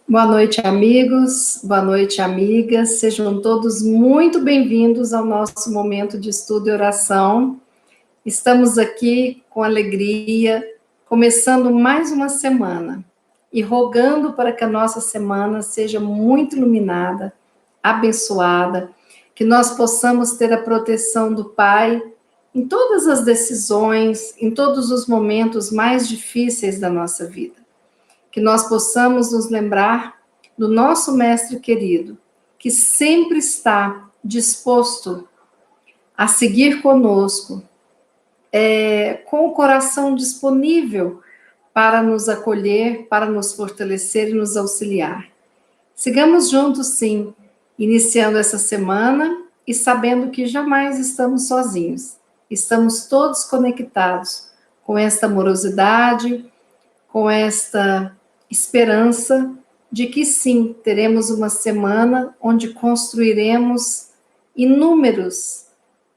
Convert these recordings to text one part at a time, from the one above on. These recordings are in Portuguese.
Boa noite, amigos. Boa noite, amigas. Sejam todos muito bem-vindos ao nosso momento de estudo e oração. Estamos aqui com alegria, começando mais uma semana e rogando para que a nossa semana seja muito iluminada, abençoada, que nós possamos ter a proteção do Pai em todas as decisões, em todos os momentos mais difíceis da nossa vida. Que nós possamos nos lembrar do nosso Mestre querido, que sempre está disposto a seguir conosco, com o coração disponível para nos acolher, para nos fortalecer e nos auxiliar. Sigamos juntos, sim, iniciando essa semana e sabendo que jamais estamos sozinhos. Estamos todos conectados com esta amorosidade, com esta esperança de que sim, teremos uma semana onde construiremos inúmeros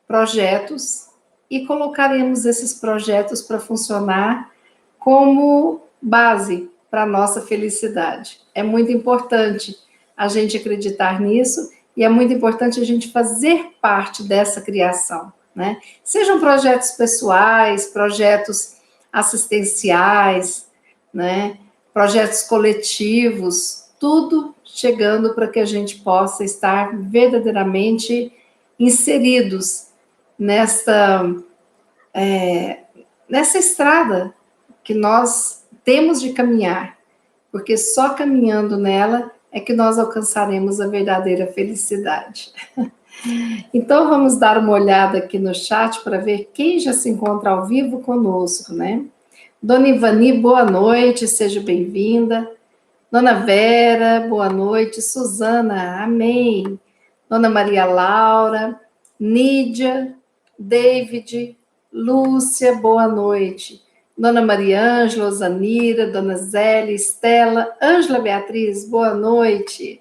projetos e colocaremos esses projetos para funcionar como base para a nossa felicidade. É muito importante a gente acreditar nisso e é muito importante a gente fazer parte dessa criação, né? Sejam projetos pessoais, projetos assistenciais, né? Projetos coletivos, tudo chegando para que a gente possa estar verdadeiramente inseridos nessa estrada que nós temos de caminhar, porque só caminhando nela é que nós alcançaremos a verdadeira felicidade. Então vamos dar uma olhada aqui no chat para ver quem já se encontra ao vivo conosco, né? Dona Ivani, boa noite, seja bem-vinda. Dona Vera, boa noite. Suzana, amém. Dona Maria Laura, Nídia, David, Lúcia, boa noite. Dona Maria Ângela, Osanira, Dona Zélia, Estela, Ângela Beatriz, boa noite.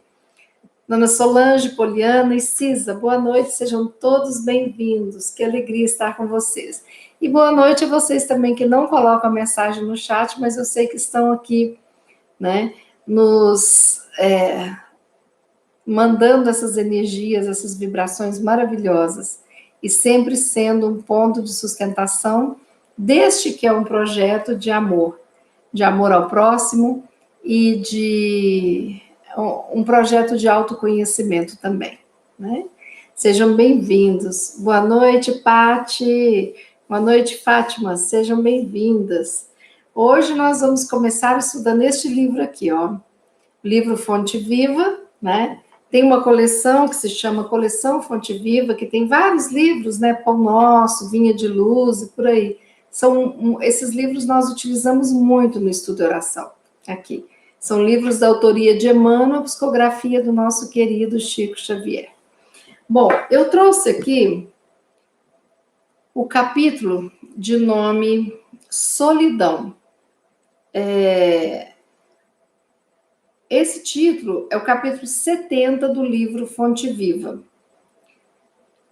Dona Solange, Poliana e Cisa, boa noite, sejam todos bem-vindos. Que alegria estar com vocês. E boa noite a vocês também que não colocam a mensagem no chat, mas eu sei que estão aqui, né, nos mandando essas energias, essas vibrações maravilhosas, e sempre sendo um ponto de sustentação deste que é um projeto de amor ao próximo e de um projeto de autoconhecimento também, né? Sejam bem-vindos. Boa noite, Pati. Boa noite, Fátima. Sejam bem-vindas. Hoje nós vamos começar estudando este livro aqui, ó. Livro Fonte Viva, né? Tem uma coleção que se chama Coleção Fonte Viva, que tem vários livros, né? Pão Nosso, Vinha de Luz e por aí. Esses livros nós utilizamos muito no estudo de oração, aqui. São livros da autoria de Emmanuel, psicografia do nosso querido Chico Xavier. Bom, eu trouxe aqui o capítulo de nome Solidão. Esse título é o capítulo 70 do livro Fonte Viva.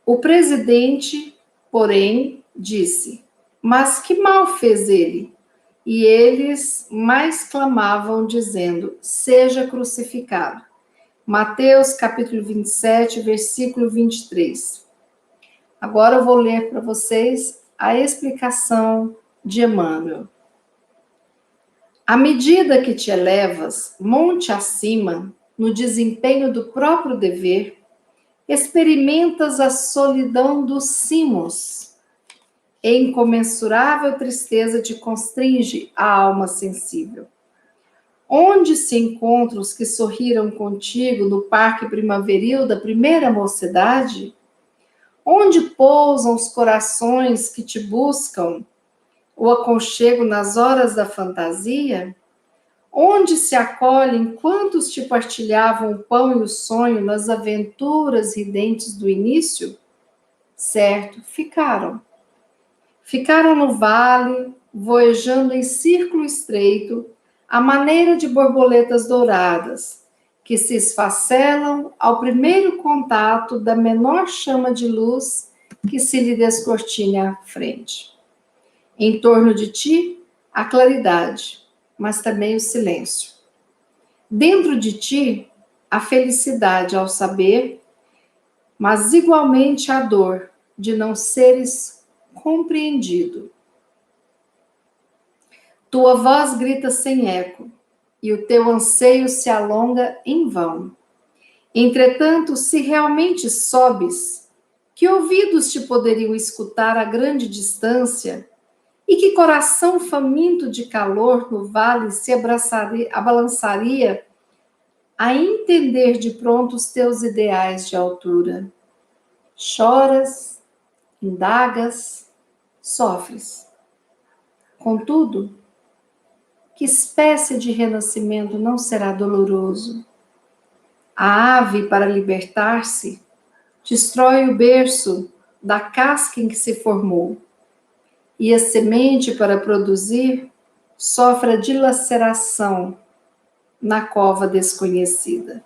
O presidente, porém, disse: mas que mal fez ele? E eles mais clamavam, dizendo: seja crucificado. Mateus, capítulo 27, versículo 23. Agora eu vou ler para vocês a explicação de Emmanuel. À medida que te elevas monte acima, no desempenho do próprio dever, experimentas a solidão dos cimos, e incomensurável tristeza te constringe a alma sensível. Onde se encontram os que sorriram contigo no parque primaveril da primeira mocidade? Onde pousam os corações que te buscam o aconchego nas horas da fantasia? Onde se acolhem quantos te partilhavam o pão e o sonho nas aventuras ridentes do início? Certo, ficaram. Ficaram no vale, voejando em círculo estreito, à maneira de borboletas douradas, que se esfacelam ao primeiro contato da menor chama de luz que se lhe descortine à frente. Em torno de ti, a claridade, mas também o silêncio. Dentro de ti, a felicidade ao saber, mas igualmente a dor de não seres compreendido. Tua voz grita sem eco, e o teu anseio se alonga em vão. Entretanto, se realmente sobes, que ouvidos te poderiam escutar a grande distância, e que coração faminto de calor no vale se abalançaria a entender de pronto os teus ideais de altura. Choras, indagas, sofres. Contudo, que espécie de renascimento não será doloroso? A ave, para libertar-se, destrói o berço da casca em que se formou, e a semente, para produzir, sofre a dilaceração na cova desconhecida.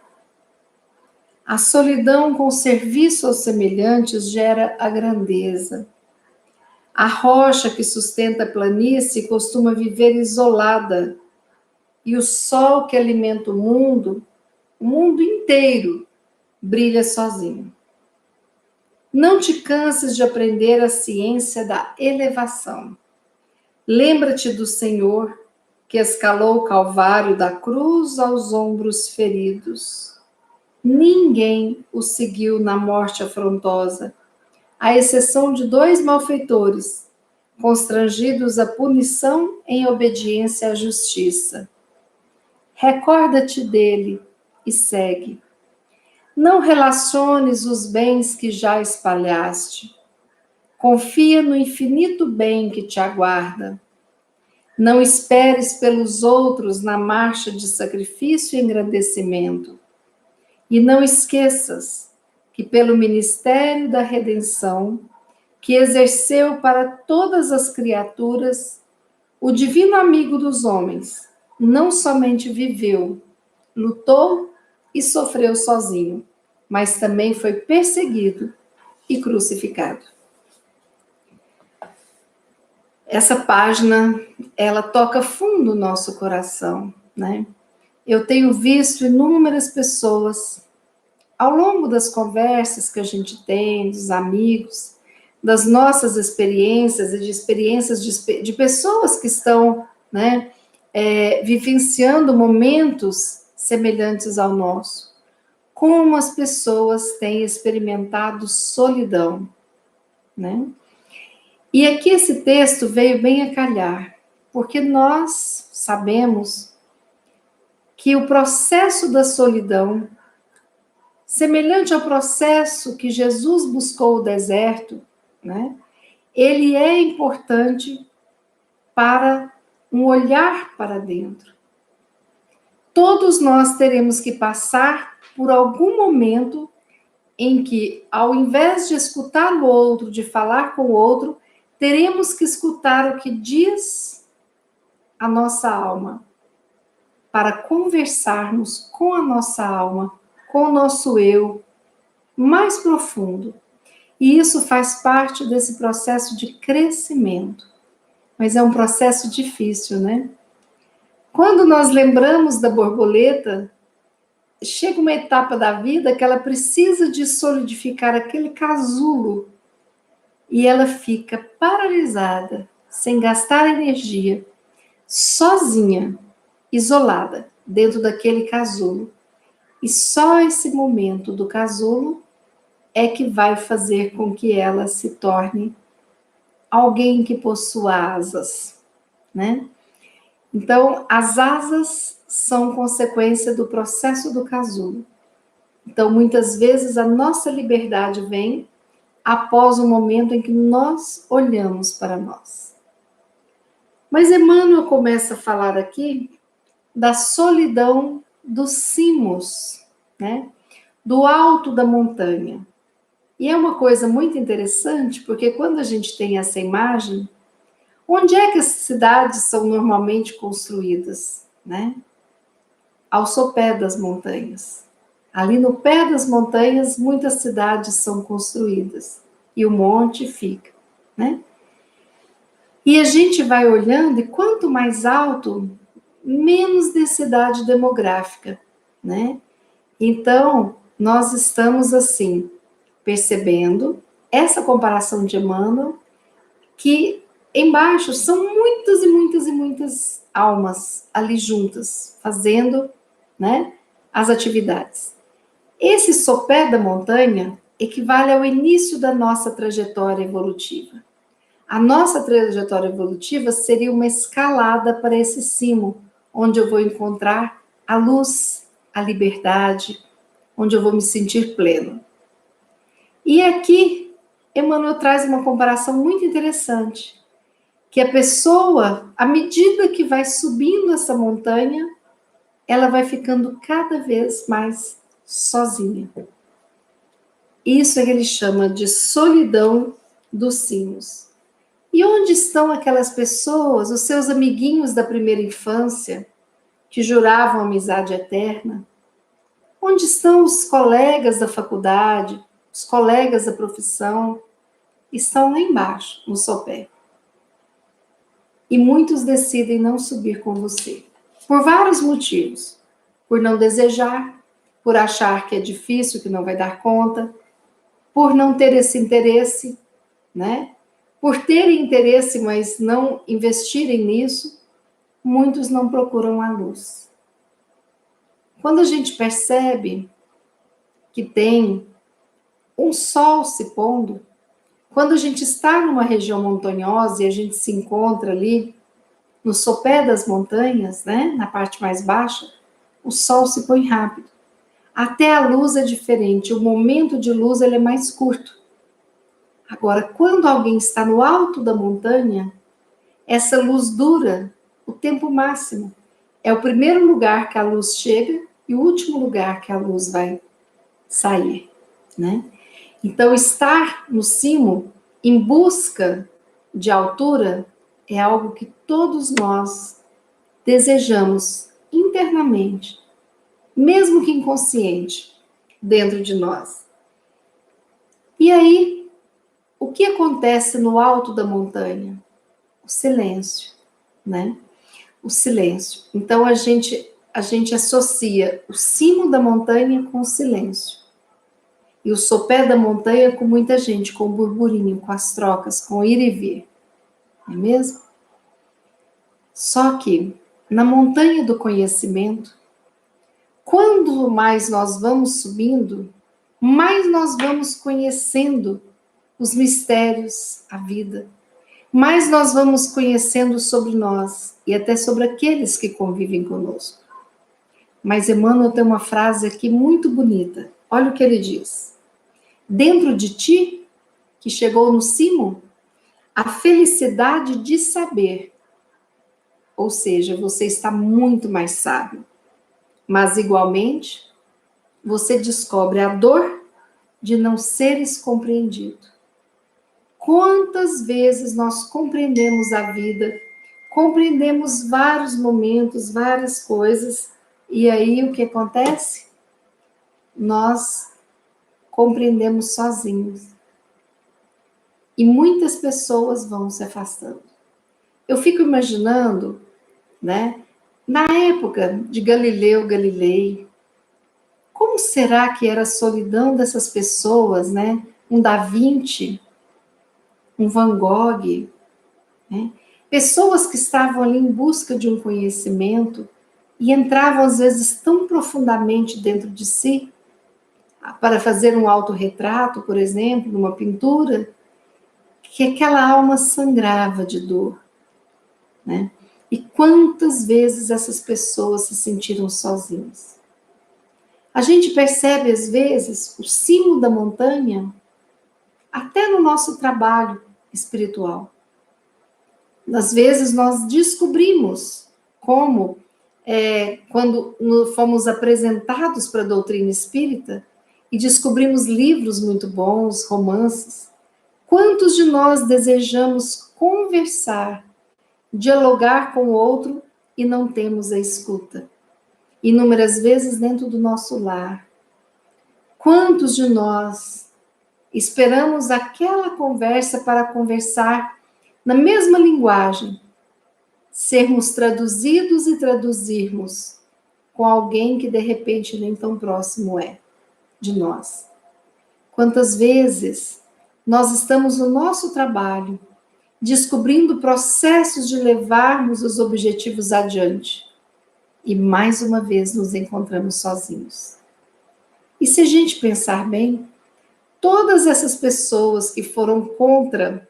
A solidão com serviço aos semelhantes gera a grandeza. A rocha que sustenta a planície costuma viver isolada, e o sol que alimenta o mundo inteiro, brilha sozinho. Não te canses de aprender a ciência da elevação. Lembra-te do Senhor, que escalou o Calvário da cruz aos ombros feridos. Ninguém o seguiu na morte afrontosa, à exceção de 2 malfeitores, constrangidos à punição em obediência à justiça. Recorda-te dele e segue. Não relaciones os bens que já espalhaste. Confia no infinito bem que te aguarda. Não esperes pelos outros na marcha de sacrifício e engrandecimento. E não esqueças que pelo ministério da redenção, que exerceu para todas as criaturas, o divino amigo dos homens não somente viveu, lutou e sofreu sozinho, mas também foi perseguido e crucificado. Essa página, ela toca fundo o nosso coração, né? Eu tenho visto inúmeras pessoas, ao longo das conversas que a gente tem, dos amigos, das nossas experiências e de experiências de pessoas que estão, né, vivenciando momentos semelhantes ao nosso. Como as pessoas têm experimentado solidão, né? E aqui esse texto veio bem a calhar, porque nós sabemos que o processo da solidão, semelhante ao processo que Jesus buscou o deserto, né? Ele é importante para um olhar para dentro. Todos nós teremos que passar por algum momento em que, ao invés de escutar o outro, de falar com o outro, teremos que escutar o que diz a nossa alma, para conversarmos com a nossa alma, com o nosso eu mais profundo. E isso faz parte desse processo de crescimento. Mas é um processo difícil, né? Quando nós lembramos da borboleta, chega uma etapa da vida que ela precisa de solidificar aquele casulo e ela fica paralisada, sem gastar energia, sozinha, isolada, dentro daquele casulo. E só esse momento do casulo é que vai fazer com que ela se torne alguém que possua asas, né? Então, as asas são consequência do processo do casulo. Então, muitas vezes a nossa liberdade vem após o momento em que nós olhamos para nós. Mas Emmanuel começa a falar aqui da solidão dos cimos, né? Do alto da montanha. E é uma coisa muito interessante, porque quando a gente tem essa imagem, onde é que as cidades são normalmente construídas, né? Ao sopé das montanhas. Ali no pé das montanhas, muitas cidades são construídas e o monte fica, né? E a gente vai olhando, e quanto mais alto, menos densidade demográfica, né? Então, nós estamos assim, percebendo essa comparação de Emmanuel, que embaixo são muitas e muitas e muitas almas ali juntas, fazendo, né, as atividades. Esse sopé da montanha equivale ao início da nossa trajetória evolutiva. A nossa trajetória evolutiva seria uma escalada para esse cimo, onde eu vou encontrar a luz, a liberdade, onde eu vou me sentir pleno. E aqui, Emmanuel traz uma comparação muito interessante, que a pessoa, à medida que vai subindo essa montanha, ela vai ficando cada vez mais sozinha. Isso é que ele chama de solidão dos cimos. E onde estão aquelas pessoas, os seus amiguinhos da primeira infância, que juravam amizade eterna? Onde estão os colegas da faculdade, os colegas da profissão? Estão lá embaixo, no sopé. E muitos decidem não subir com você, por vários motivos. Por não desejar, por achar que é difícil, que não vai dar conta, por não ter esse interesse, né? Por terem interesse, mas não investirem nisso, muitos não procuram a luz. Quando a gente percebe que tem um sol se pondo, quando a gente está numa região montanhosa e a gente se encontra ali no sopé das montanhas, né, na parte mais baixa, o sol se põe rápido. Até a luz é diferente, o momento de luz ele é mais curto. Agora, quando alguém está no alto da montanha, essa luz dura o tempo máximo. É o primeiro lugar que a luz chega e o último lugar que a luz vai sair, né? Então, estar no cimo, em busca de altura, é algo que todos nós desejamos internamente, mesmo que inconsciente, dentro de nós. E aí, o que acontece no alto da montanha? O silêncio, né? O silêncio. Então, a gente associa o cimo da montanha com o silêncio. E o sopé da montanha com muita gente, com o burburinho, com as trocas, com o ir e vir. Não é mesmo? Só que, na montanha do conhecimento, quando mais nós vamos subindo, mais nós vamos conhecendo os mistérios, a vida. Mais nós vamos conhecendo sobre nós e até sobre aqueles que convivem conosco. Mas Emmanuel tem uma frase aqui muito bonita. Olha o que ele diz. Dentro de ti, que chegou no cimo, a felicidade de saber. Ou seja, você está muito mais sábio. Mas, igualmente, você descobre a dor de não seres compreendido. Quantas vezes nós compreendemos a vida, compreendemos vários momentos, várias coisas, e aí o que acontece? Nós compreendemos sozinhos. E muitas pessoas vão se afastando. Eu fico imaginando, né, na época de Galileu Galilei, como será que era a solidão dessas pessoas, né? Um Da Vinci, um Van Gogh, né? Pessoas que estavam ali em busca de um conhecimento e entravam às vezes tão profundamente dentro de si, para fazer um autorretrato, por exemplo, numa pintura, que aquela alma sangrava de dor, né? E quantas vezes essas pessoas se sentiram sozinhas? A gente percebe, às vezes, o cimo da montanha, até no nosso trabalho espiritual. Às vezes, nós descobrimos como, quando fomos apresentados para a doutrina espírita, e descobrimos livros muito bons, romances, quantos de nós desejamos conversar, dialogar com o outro e não temos a escuta? Inúmeras vezes dentro do nosso lar. Quantos de nós esperamos aquela conversa para conversar na mesma linguagem, sermos traduzidos e traduzirmos com alguém que de repente nem tão próximo é de nós. Quantas vezes nós estamos no nosso trabalho descobrindo processos de levarmos os objetivos adiante e mais uma vez nos encontramos sozinhos. E se a gente pensar bem, todas essas pessoas que foram contra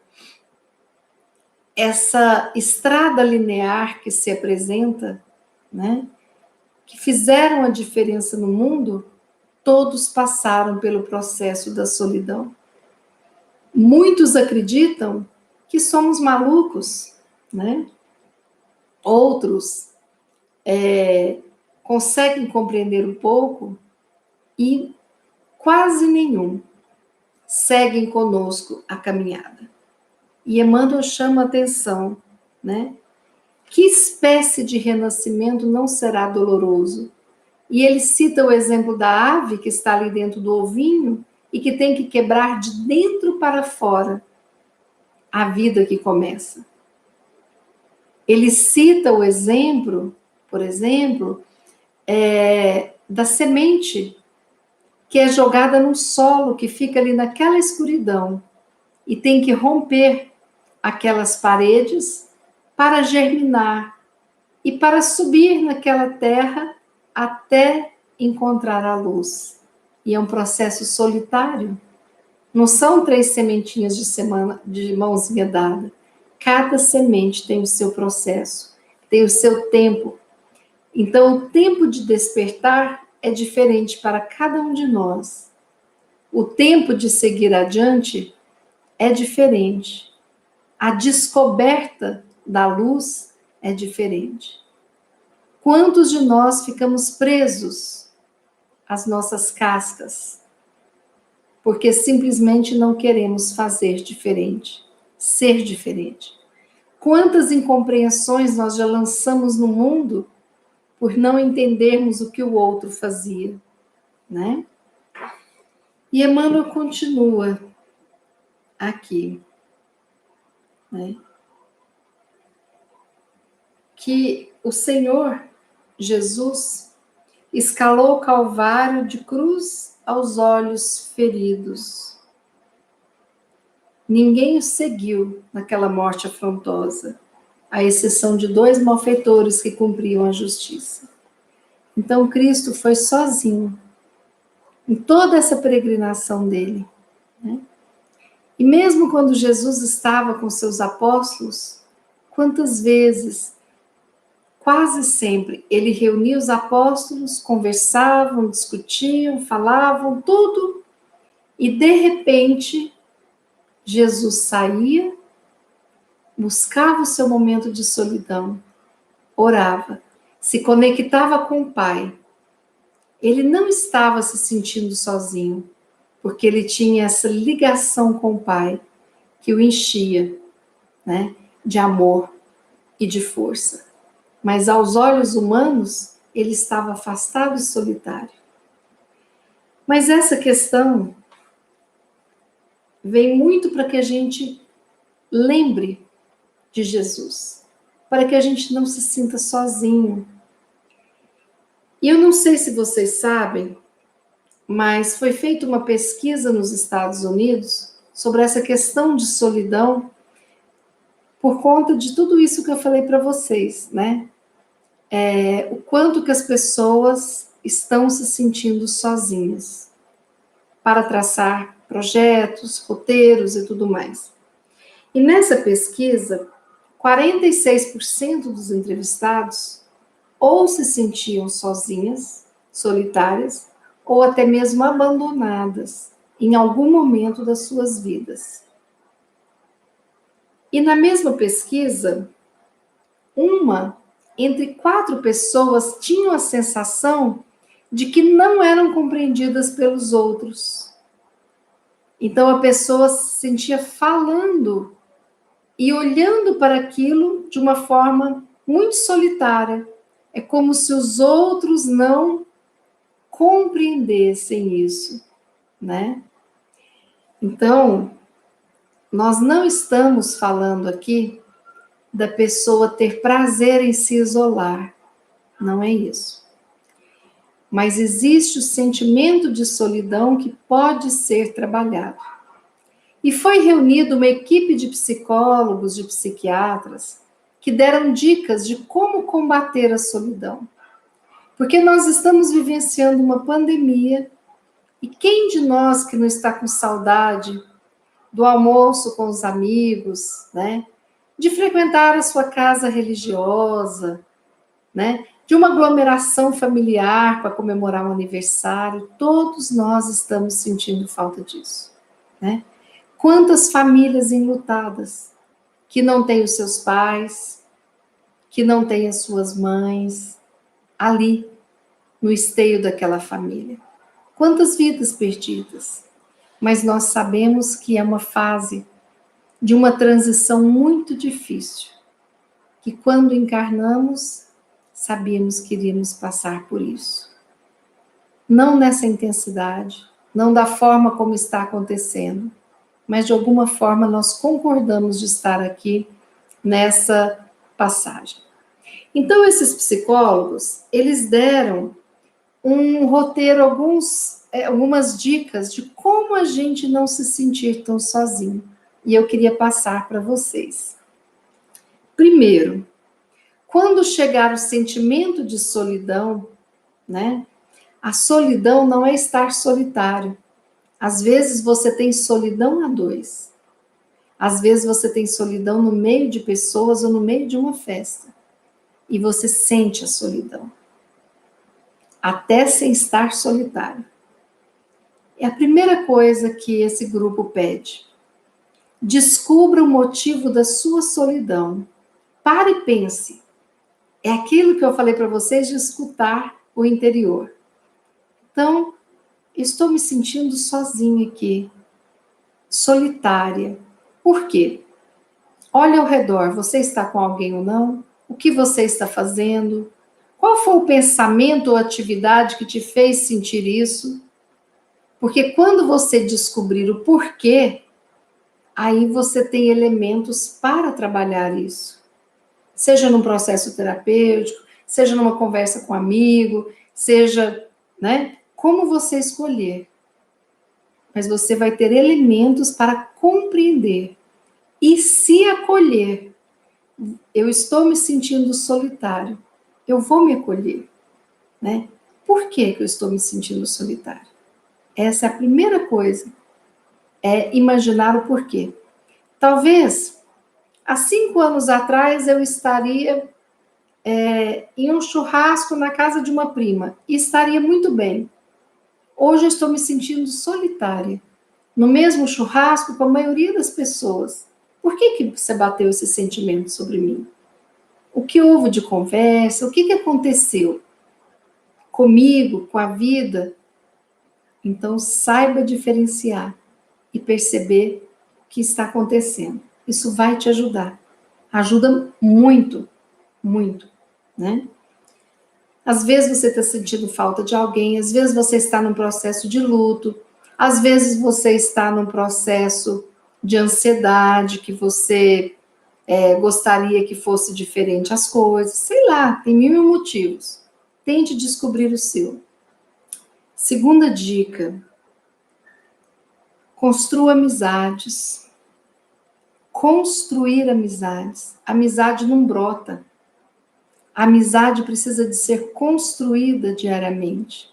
essa estrada linear que se apresenta, né, que fizeram a diferença no mundo, todos passaram pelo processo da solidão. Muitos acreditam que somos malucos, né? Outros conseguem compreender um pouco e quase nenhum seguem conosco a caminhada. E Emmanuel chama a atenção, né? Que espécie de renascimento não será doloroso? E ele cita o exemplo da ave que está ali dentro do ovinho e que tem que quebrar de dentro para fora a vida que começa. Ele cita o exemplo, por exemplo, da semente que é jogada no solo, que fica ali naquela escuridão e tem que romper aquelas paredes para germinar e para subir naquela terra até encontrar a luz. E é um processo solitário. Não são 3 sementinhas de mãozinha dada. Cada semente tem o seu processo, tem o seu tempo. Então, o tempo de despertar é diferente para cada um de nós. O tempo de seguir adiante é diferente. A descoberta da luz é diferente. Quantos de nós ficamos presos às nossas cascas, porque simplesmente não queremos fazer diferente, ser diferente? Quantas incompreensões nós já lançamos no mundo por não entendermos o que o outro fazia, né? E Emmanuel continua aqui, né? Que o Senhor Jesus escalou o Calvário de cruz aos olhos feridos. Ninguém o seguiu naquela morte afrontosa, à exceção de 2 malfeitores que cumpriam a justiça. Então Cristo foi sozinho em toda essa peregrinação dele, né? E mesmo quando Jesus estava com seus apóstolos, quantas vezes, quase sempre, ele reunia os apóstolos, conversavam, discutiam, falavam, tudo, e de repente, Jesus saía, buscava o seu momento de solidão, orava, se conectava com o Pai. Ele não estava se sentindo sozinho, porque ele tinha essa ligação com o Pai que o enchia, né, de amor e de força. Mas aos olhos humanos, ele estava afastado e solitário. Mas essa questão vem muito para que a gente lembre de Jesus, para que a gente não se sinta sozinho. E eu não sei se vocês sabem, mas foi feita uma pesquisa nos Estados Unidos sobre essa questão de solidão por conta de tudo isso que eu falei para vocês, né? O quanto que as pessoas estão se sentindo sozinhas para traçar projetos, roteiros e tudo mais. E nessa pesquisa, 46% dos entrevistados ou se sentiam sozinhas, solitárias, ou até mesmo abandonadas em algum momento das suas vidas. E na mesma pesquisa, uma entre 4 pessoas tinham a sensação de que não eram compreendidas pelos outros. Então a pessoa se sentia falando e olhando para aquilo de uma forma muito solitária. É como se os outros não compreendessem isso, né? Então, nós não estamos falando aqui da pessoa ter prazer em se isolar. Não é isso. Mas existe o sentimento de solidão que pode ser trabalhado. E foi reunida uma equipe de psicólogos, de psiquiatras, que deram dicas de como combater a solidão. Porque nós estamos vivenciando uma pandemia, e quem de nós que não está com saudade do almoço com os amigos, né? De frequentar a sua casa religiosa, né? De uma aglomeração familiar para comemorar um aniversário, todos nós estamos sentindo falta disso, né? Quantas famílias enlutadas, que não têm os seus pais, que não têm as suas mães, ali, no esteio daquela família. Quantas vidas perdidas. Mas nós sabemos que é uma fase de uma transição muito difícil, que quando encarnamos, sabíamos que iríamos passar por isso. Não nessa intensidade, não da forma como está acontecendo, mas de alguma forma nós concordamos de estar aqui nessa passagem. Então, esses psicólogos, eles deram um roteiro, algumas dicas de como a gente não se sentir tão sozinho. E eu queria passar para vocês. Primeiro, quando chegar o sentimento de solidão, né? A solidão não é estar solitário. Às vezes você tem solidão a dois. Às vezes você tem solidão no meio de pessoas ou no meio de uma festa. E você sente a solidão. Até sem estar solitário. É a primeira coisa que esse grupo pede. Descubra o motivo da sua solidão. Pare e pense. É aquilo que eu falei para vocês de escutar o interior. Então, estou me sentindo sozinha aqui, solitária. Por quê? Olha ao redor, você está com alguém ou não? O que você está fazendo? Qual foi o pensamento ou atividade que te fez sentir isso? Porque quando você descobrir o porquê, aí você tem elementos para trabalhar isso. Seja num processo terapêutico, seja numa conversa com um amigo, seja, né, como você escolher. Mas você vai ter elementos para compreender e se acolher. Eu estou me sentindo solitário. Eu vou me acolher, né? Por que eu estou me sentindo solitário? Essa é a primeira coisa. É imaginar o porquê. Talvez, há 5 anos atrás, eu estaria em um churrasco na casa de uma prima e estaria muito bem. Hoje eu estou me sentindo solitária. No mesmo churrasco com a maioria das pessoas. Por que você bateu esse sentimento sobre mim? O que houve de conversa? O que aconteceu comigo, com a vida? Então, saiba diferenciar e perceber o que está acontecendo. Isso vai te ajudar. Ajuda muito, muito, né? Às vezes você está sentindo falta de alguém, às vezes você está num processo de luto, às vezes você está num processo de ansiedade, que você gostaria que fosse diferente as coisas, sei lá, tem 1000 motivos. Tente descobrir o seu. Segunda dica, construa amizades. Construir amizades. Amizade não brota. A amizade precisa de ser construída diariamente.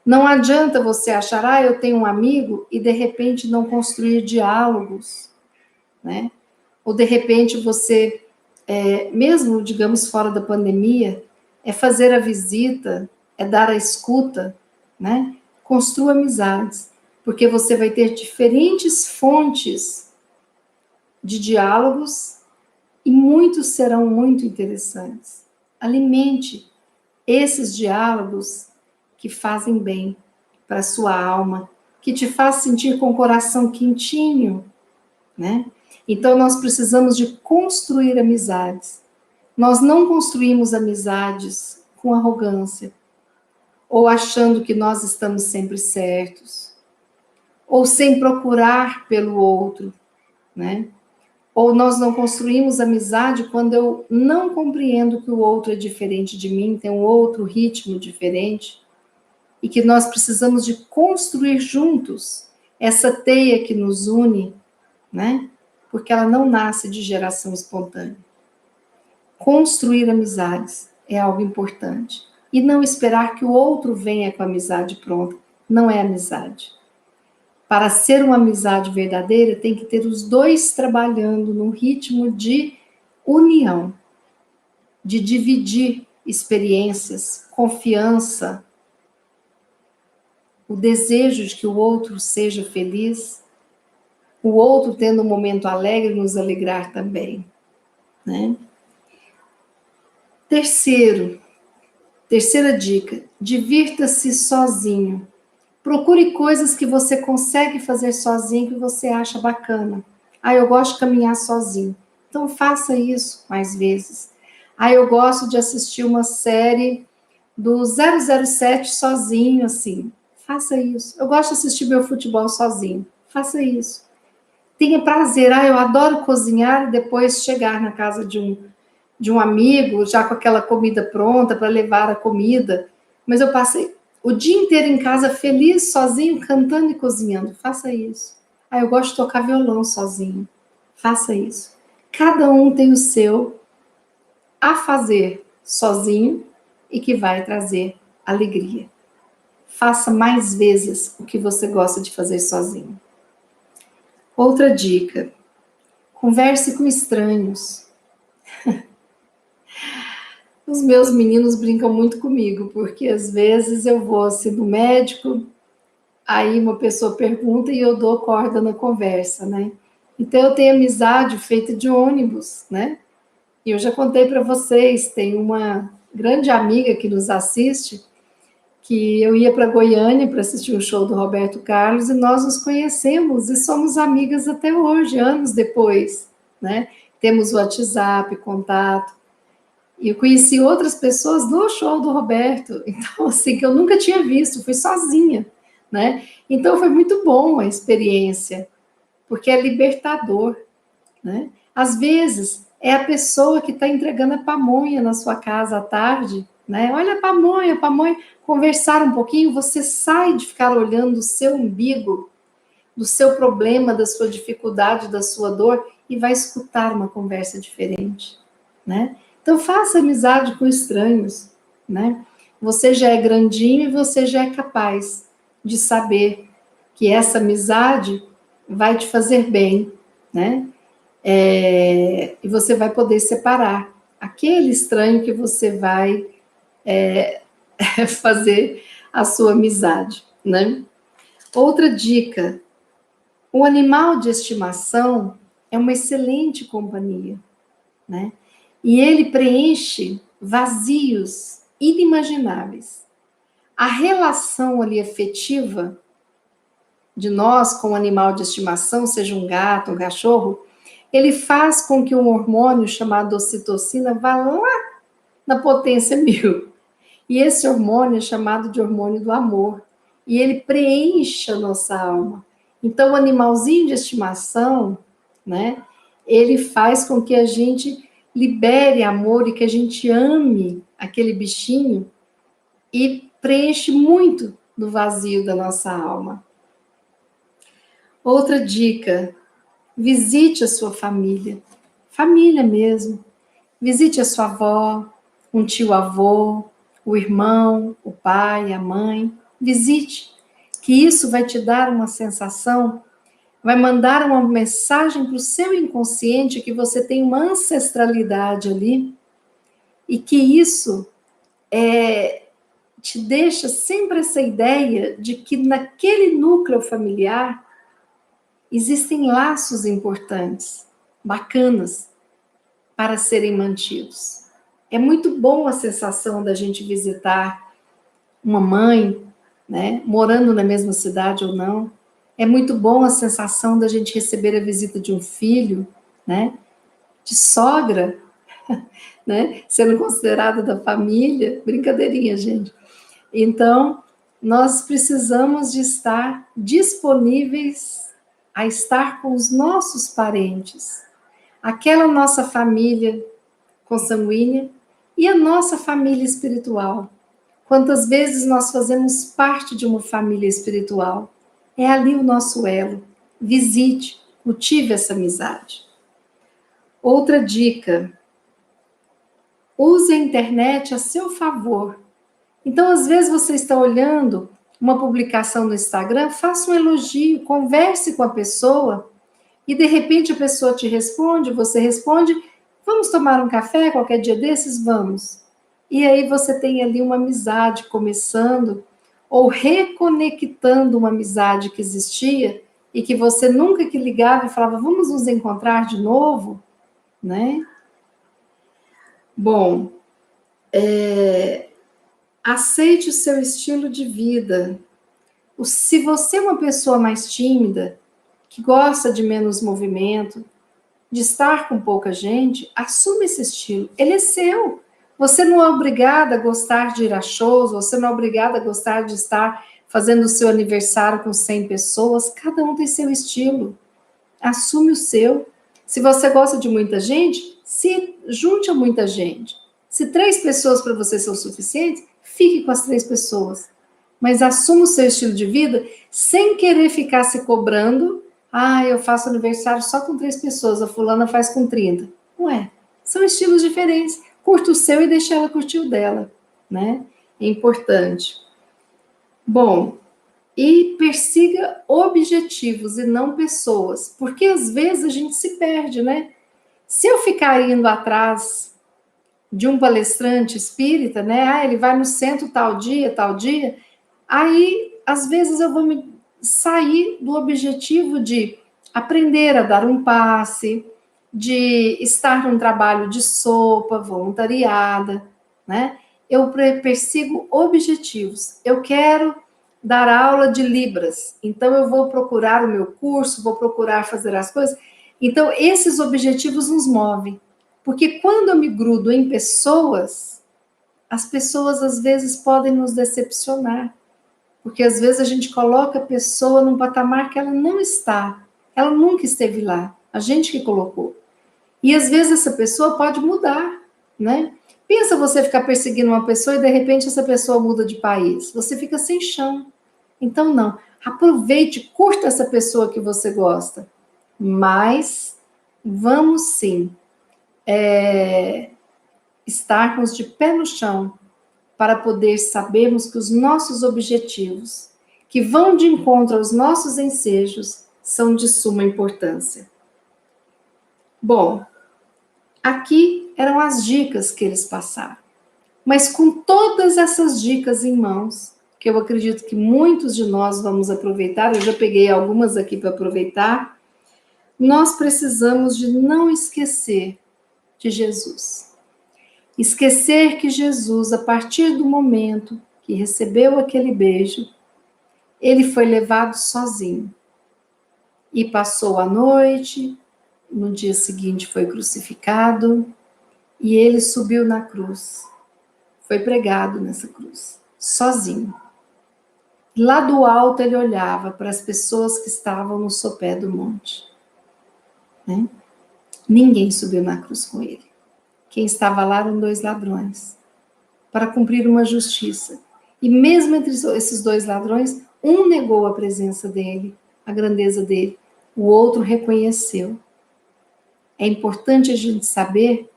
Não adianta você achar, eu tenho um amigo, e de repente não construir diálogos, né? Ou de repente você, mesmo, digamos, fora da pandemia, é fazer a visita, é dar a escuta, né? Construa amizades, porque você vai ter diferentes fontes de diálogos e muitos serão muito interessantes. Alimente esses diálogos que fazem bem para a sua alma, que te faz sentir com o coração quentinho, né? Então, nós precisamos de construir amizades. Nós não construímos amizades com arrogância, ou achando que nós estamos sempre certos, ou sem procurar pelo outro, né? Ou nós não construímos amizade quando eu não compreendo que o outro é diferente de mim, tem um outro ritmo diferente, e que nós precisamos de construir juntos essa teia que nos une, né? Porque ela não nasce de geração espontânea. Construir amizades é algo importante. E não esperar que o outro venha com a amizade pronta. Não é amizade. Para ser uma amizade verdadeira, tem que ter os dois trabalhando num ritmo de união, de dividir experiências, confiança, o desejo de que o outro seja feliz, o outro tendo um momento alegre, nos alegrar também, né? Terceira dica, divirta-se sozinho. Procure coisas que você consegue fazer sozinho, que você acha bacana. Ah, eu gosto de caminhar sozinho. Então faça isso mais vezes. Ah, eu gosto de assistir uma série do 007 sozinho, assim. Faça isso. Eu gosto de assistir meu futebol sozinho. Faça isso. Tenha prazer. Ah, eu adoro cozinhar e depois chegar na casa de um amigo, já com aquela comida pronta para levar a comida. Mas eu passei o dia inteiro em casa feliz, sozinho, cantando e cozinhando. Faça isso. Ah, eu gosto de tocar violão sozinho. Faça isso. Cada um tem o seu a fazer sozinho e que vai trazer alegria. Faça mais vezes o que você gosta de fazer sozinho. Outra dica: converse com estranhos. Os meus meninos brincam muito comigo, porque às vezes eu vou assim no médico, aí uma pessoa pergunta e eu dou corda na conversa, né? Então eu tenho amizade feita de ônibus, né? E eu já contei para vocês, tem uma grande amiga que nos assiste, que eu ia para Goiânia para assistir um show do Roberto Carlos e nós nos conhecemos e somos amigas até hoje, anos depois, né? Temos WhatsApp, contato. E eu conheci outras pessoas no show do Roberto, então assim, que eu nunca tinha visto, fui sozinha, né? Então foi muito bom a experiência, porque é libertador, né? Às vezes é a pessoa que está entregando a pamonha na sua casa à tarde, né? Olha a pamonha, conversar um pouquinho, você sai de ficar olhando o seu umbigo, do seu problema, da sua dificuldade, da sua dor, e vai escutar uma conversa diferente, né? Então faça amizade com estranhos, né? Você já é grandinho e você já é capaz de saber que essa amizade vai te fazer bem, né? E você vai poder separar aquele estranho que você vai fazer a sua amizade, né? Outra dica: o animal de estimação é uma excelente companhia, né? E ele preenche vazios inimagináveis. A relação ali afetiva de nós com o animal de estimação, seja um gato, um cachorro, ele faz com que um hormônio chamado ocitocina vá lá na potência 1000. E esse hormônio é chamado de hormônio do amor. E ele preenche a nossa alma. Então, o animalzinho de estimação, né, ele faz com que a gente libere amor e que a gente ame aquele bichinho e preenche muito do vazio da nossa alma. Outra dica: visite a sua família. Família mesmo. Visite a sua avó, um tio-avô, o irmão, o pai, a mãe. Visite, que isso vai te dar uma sensação, vai mandar uma mensagem para o seu inconsciente que você tem uma ancestralidade ali e que isso te deixa sempre essa ideia de que naquele núcleo familiar existem laços importantes, bacanas, para serem mantidos. É muito bom a sensação da gente visitar uma mãe, né, morando na mesma cidade ou não. É muito bom a sensação da gente receber a visita de um filho, né, de sogra, né, sendo considerada da família. Brincadeirinha, gente. Então, nós precisamos de estar disponíveis a estar com os nossos parentes, aquela nossa família consanguínea e a nossa família espiritual. Quantas vezes nós fazemos parte de uma família espiritual? É ali o nosso elo. Visite, cultive essa amizade. Outra dica: use a internet a seu favor. Então, às vezes, você está olhando uma publicação no Instagram, faça um elogio, converse com a pessoa e, de repente, a pessoa te responde, você responde, vamos tomar um café qualquer dia desses? Vamos. E aí você tem ali uma amizade começando ou reconectando uma amizade que existia e que você nunca que ligava e falava, vamos nos encontrar de novo, né? Bom, aceite o seu estilo de vida. Se você é uma pessoa mais tímida, que gosta de menos movimento, de estar com pouca gente, assume esse estilo. Ele é seu. Você não é obrigada a gostar de ir a shows, você não é obrigada a gostar de estar fazendo o seu aniversário com 100 pessoas. Cada um tem seu estilo. Assume o seu. Se você gosta de muita gente, se junte a muita gente. Se 3 pessoas para você são suficientes, fique com as 3 pessoas. Mas assuma o seu estilo de vida sem querer ficar se cobrando. Ah, eu faço aniversário só com 3 pessoas, a fulana faz com 30. Não é. São estilos diferentes. Curta o seu e deixa ela curtir o dela, né? É importante. Bom, e persiga objetivos e não pessoas, porque às vezes a gente se perde, né? Se eu ficar indo atrás de um palestrante espírita, né? Ah, ele vai no centro tal dia, aí às vezes eu vou me sair do objetivo de aprender a dar um passe, de estar num trabalho de sopa, voluntariada, né? Eu persigo objetivos. Eu quero dar aula de Libras, então eu vou procurar o meu curso, vou procurar fazer as coisas. Então, esses objetivos nos movem. Porque quando eu me grudo em pessoas, as pessoas às vezes podem nos decepcionar. Porque às vezes a gente coloca a pessoa num patamar que ela não está. Ela nunca esteve lá. A gente que colocou. E às vezes essa pessoa pode mudar, né? Pensa você ficar perseguindo uma pessoa e de repente essa pessoa muda de país. Você fica sem chão. Então, não. Aproveite, curta essa pessoa que você gosta. Mas vamos sim estarmos de pé no chão para poder sabermos que os nossos objetivos, que vão de encontro aos nossos ensejos, são de suma importância. Bom, aqui eram as dicas que eles passaram. Mas com todas essas dicas em mãos, que eu acredito que muitos de nós vamos aproveitar, eu já peguei algumas aqui para aproveitar, nós precisamos de não esquecer de Jesus. Esquecer que Jesus, a partir do momento que recebeu aquele beijo, ele foi levado sozinho e passou a noite, no dia seguinte foi crucificado e ele subiu na cruz. Foi pregado nessa cruz, sozinho. Lá do alto ele olhava para as pessoas que estavam no sopé do monte. Né? Ninguém subiu na cruz com ele. Quem estava lá eram 2 ladrões, para cumprir uma justiça. E mesmo entre esses 2 ladrões, um negou a presença dele, a grandeza dele, o outro reconheceu. É importante a gente saber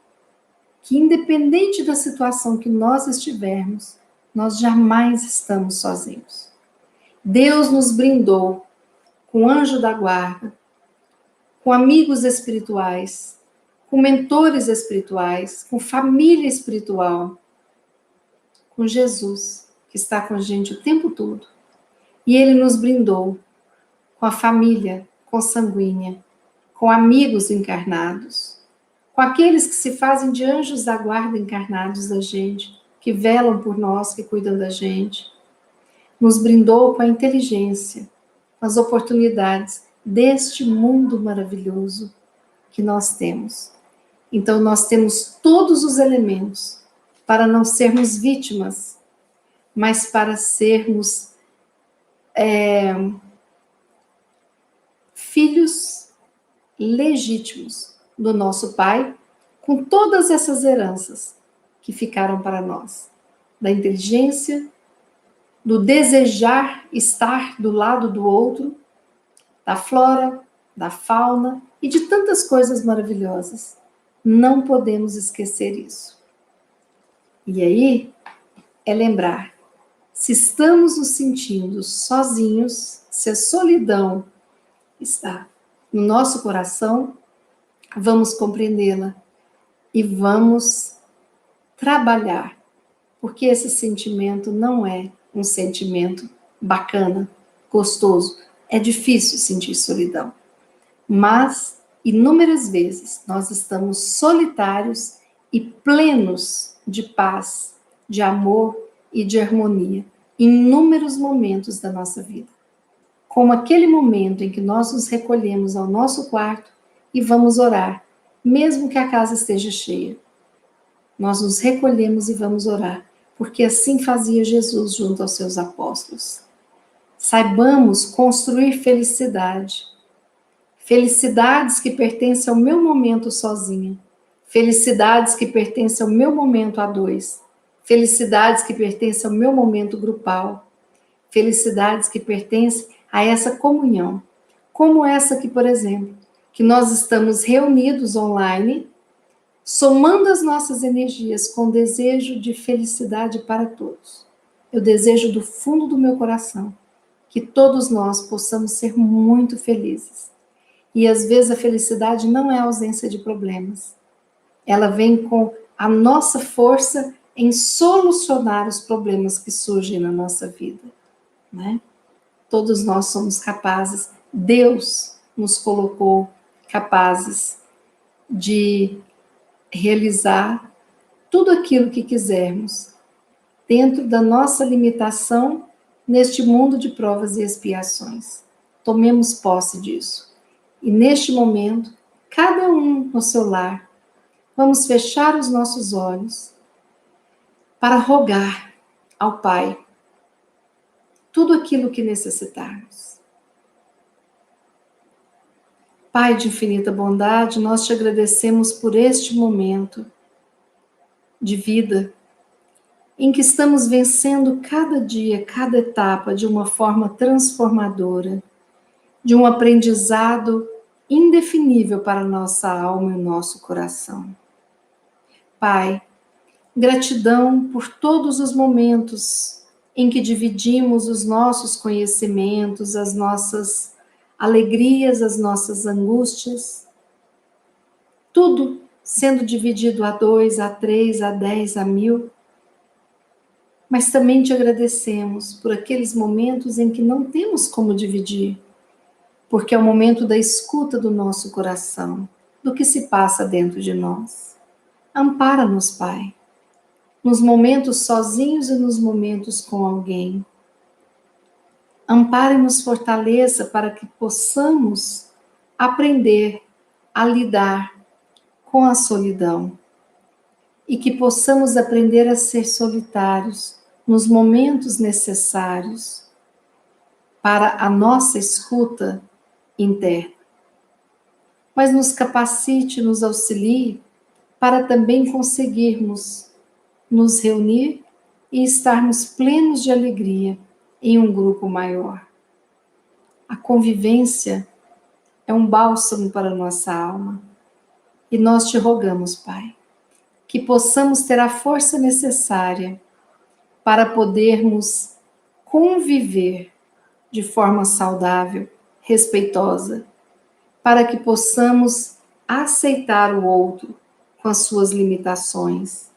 que, independente da situação que nós estivermos, nós jamais estamos sozinhos. Deus nos brindou com anjo da guarda, com amigos espirituais, com mentores espirituais, com família espiritual, com Jesus, que está com a gente o tempo todo. E ele nos brindou com a família consanguínea, com amigos encarnados, com aqueles que se fazem de anjos da guarda encarnados da gente, que velam por nós, que cuidam da gente. Nos brindou com a inteligência, com as oportunidades deste mundo maravilhoso que nós temos. Então, nós temos todos os elementos para não sermos vítimas, mas para sermos filhos legítimos do nosso Pai, com todas essas heranças que ficaram para nós, da inteligência, do desejar estar do lado do outro, da flora, da fauna e de tantas coisas maravilhosas. Não podemos esquecer isso. E aí, é lembrar, se estamos nos sentindo sozinhos, se a solidão está no nosso coração, vamos compreendê-la e vamos trabalhar, porque esse sentimento não é um sentimento bacana, gostoso. É difícil sentir solidão, mas inúmeras vezes nós estamos solitários e plenos de paz, de amor e de harmonia em inúmeros momentos da nossa vida. Como aquele momento em que nós nos recolhemos ao nosso quarto e vamos orar, mesmo que a casa esteja cheia. Nós nos recolhemos e vamos orar, porque assim fazia Jesus junto aos seus apóstolos. Saibamos construir felicidade. Felicidades que pertencem ao meu momento sozinha. Felicidades que pertencem ao meu momento a dois. Felicidades que pertencem ao meu momento grupal. Felicidades que pertencem a essa comunhão. Como essa aqui, por exemplo, que nós estamos reunidos online, somando as nossas energias com desejo de felicidade para todos. Eu desejo do fundo do meu coração que todos nós possamos ser muito felizes. E às vezes a felicidade não é a ausência de problemas. Ela vem com a nossa força em solucionar os problemas que surgem na nossa vida, né? Todos nós somos capazes, Deus nos colocou capazes de realizar tudo aquilo que quisermos, dentro da nossa limitação neste mundo de provas e expiações. Tomemos posse disso. E neste momento, cada um no seu lar, vamos fechar os nossos olhos para rogar ao Pai tudo aquilo que necessitarmos. Pai de infinita bondade, nós te agradecemos por este momento de vida em que estamos vencendo cada dia, cada etapa de uma forma transformadora, de um aprendizado indefinível para a nossa alma e o nosso coração. Pai, gratidão por todos os momentos em que dividimos os nossos conhecimentos, as nossas alegrias, as nossas angústias, tudo sendo dividido a 2, a 3, a 10, a 1000. Mas também te agradecemos por aqueles momentos em que não temos como dividir, porque é o momento da escuta do nosso coração, do que se passa dentro de nós. Ampara-nos, Pai, nos momentos sozinhos e nos momentos com alguém. Ampare e nos fortaleça para que possamos aprender a lidar com a solidão e que possamos aprender a ser solitários nos momentos necessários para a nossa escuta interna. Mas nos capacite, nos auxilie para também conseguirmos nos reunir e estarmos plenos de alegria em um grupo maior. A convivência é um bálsamo para a nossa alma e nós te rogamos, Pai, que possamos ter a força necessária para podermos conviver de forma saudável, respeitosa, para que possamos aceitar o outro com as suas limitações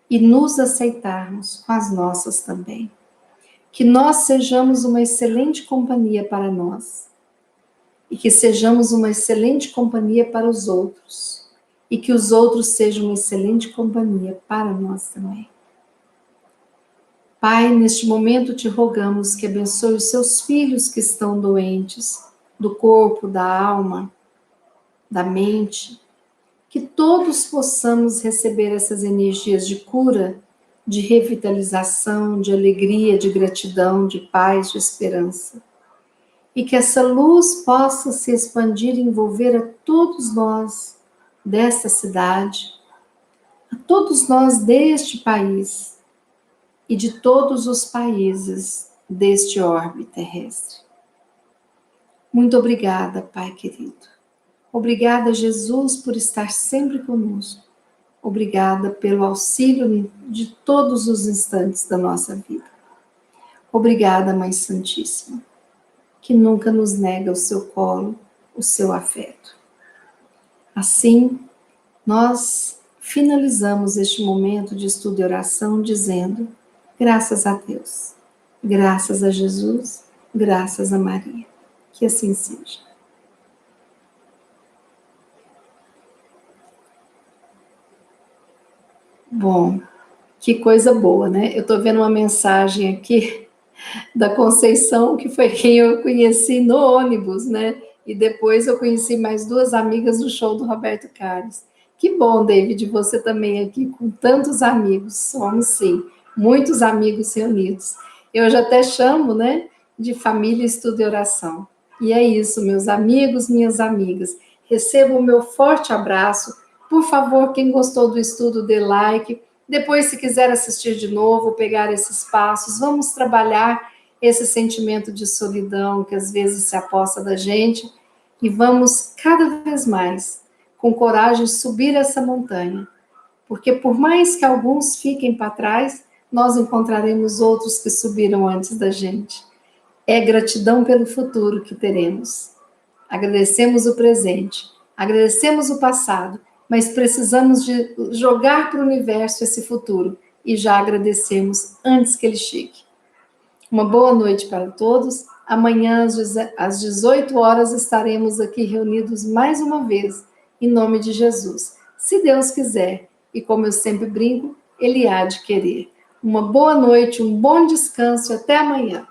e nos aceitarmos com as nossas também. Que nós sejamos uma excelente companhia para nós e que sejamos uma excelente companhia para os outros e que os outros sejam uma excelente companhia para nós também. Pai, neste momento te rogamos que abençoe os seus filhos que estão doentes, do corpo, da alma, da mente, que todos possamos receber essas energias de cura, de revitalização, de alegria, de gratidão, de paz, de esperança. E que essa luz possa se expandir e envolver a todos nós desta cidade, a todos nós deste país e de todos os países deste orbe terrestre. Muito obrigada, Pai querido. Obrigada, Jesus, por estar sempre conosco. Obrigada pelo auxílio de todos os instantes da nossa vida. Obrigada, Mãe Santíssima, que nunca nos nega o seu colo, o seu afeto. Assim, nós finalizamos este momento de estudo e oração dizendo: graças a Deus, graças a Jesus, graças a Maria. Que assim seja. Bom, que coisa boa, né? Eu estou vendo uma mensagem aqui da Conceição, que foi quem eu conheci no ônibus, né? E depois eu conheci mais duas amigas do show do Roberto Carlos. Que bom, David, você também aqui com tantos amigos. Somos, sim, muitos amigos reunidos. Eu já até chamo, né, de família, estudo e oração. E é isso, meus amigos, minhas amigas. Recebam o meu forte abraço. Por favor, quem gostou do estudo, dê like. Depois, se quiser assistir de novo, pegar esses passos, vamos trabalhar esse sentimento de solidão que às vezes se aposta da gente e vamos cada vez mais, com coragem, subir essa montanha. Porque por mais que alguns fiquem para trás, nós encontraremos outros que subiram antes da gente. É gratidão pelo futuro que teremos. Agradecemos o presente, agradecemos o passado, mas precisamos de jogar para o universo esse futuro e já agradecemos antes que ele chegue. Uma boa noite para todos. Amanhã, às 18 horas, estaremos aqui reunidos mais uma vez, em nome de Jesus. Se Deus quiser, e como eu sempre brinco, Ele há de querer. Uma boa noite, um bom descanso e até amanhã.